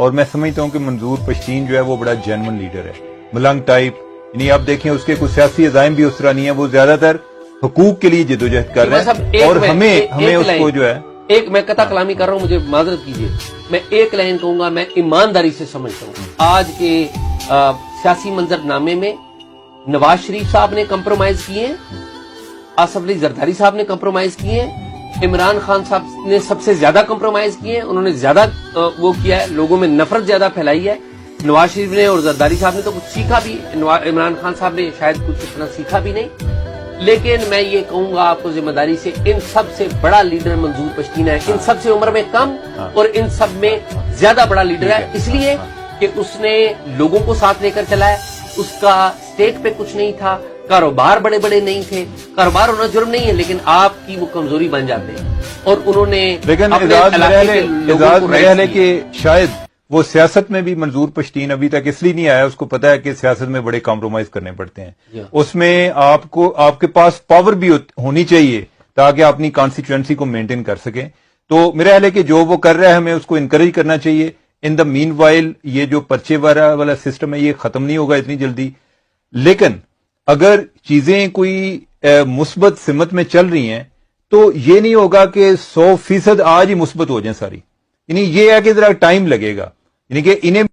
اور میں سمجھتا ہوں کہ منظور پشتین جو ہے وہ بڑا جینون لیڈر ہے، ملنگ ٹائپ، یعنی آپ دیکھیں اس کے کچھ سیاسی عزائم بھی اس طرح نہیں ہے، وہ زیادہ تر حقوق کے لیے جدوجہد کر رہے ہیں، اور ہمیں اس کو جو ہے ایک میں قطع کلامی کر رہا ہوں، مجھے معذرت کیجیے، میں ایک لائن کہوں گا، میں ایمانداری سے سمجھتا ہوں آج کے سیاسی منظر نامے میں نواز شریف صاحب نے کمپرومائز کیے ہیں، آصف علی زرداری صاحب نے کمپرومائز کیے ہیں، عمران خان صاحب نے سب سے زیادہ کمپرومائز کیے ہیں، انہوں نے زیادہ وہ کیا ہے، لوگوں میں نفرت زیادہ پھیلائی ہے۔ نواز شریف نے اور زرداری صاحب نے تو کچھ سیکھا بھی، عمران خان صاحب نے شاید کچھ اتنا سیکھا بھی نہیں، لیکن میں یہ کہوں گا آپ کو ذمہ داری سے، ان سب سے بڑا لیڈر منظور پشتین ہے، ان سب سے عمر میں کم اور ان سب میں زیادہ بڑا لیڈر ہے، اس لیے کہ اس نے لوگوں کو ساتھ لے کر چلا ہے، اس کا اسٹیٹ پہ کچھ نہیں تھا، کاروبار بڑے بڑے نہیں تھے، کاروبار ہونا جرم نہیں ہے لیکن آپ کی وہ کمزوری بن جاتے ہیں، اور انہوں نے لیکن اپنے علاقے کے لوگوں کو میرا ہے کہ شاید وہ سیاست میں بھی منظور پشتین ابھی تک اس لیے نہیں آیا، اس کو پتا ہے کہ سیاست میں بڑے کمپرومائز کرنے پڑتے ہیں، اس میں آپ کے پاس پاور بھی ہونی چاہیے تاکہ آپ اپنی کانسٹیچوئنسی کو مینٹین کر سکیں۔ تو میرا خیال ہے کہ جو وہ کر رہا ہے ہمیں اس کو انکریج کرنا چاہیے۔ ان دا مین وائل یہ جو پرچے والا سسٹم ہے یہ ختم نہیں ہوگا اتنی جلدی، لیکن اگر چیزیں کوئی مثبت سمت میں چل رہی ہیں تو یہ نہیں ہوگا کہ 100% آج ہی مثبت ہو جائیں ساری، یعنی یہ ہے کہ ذرا ٹائم لگے گا، یعنی کہ انہیں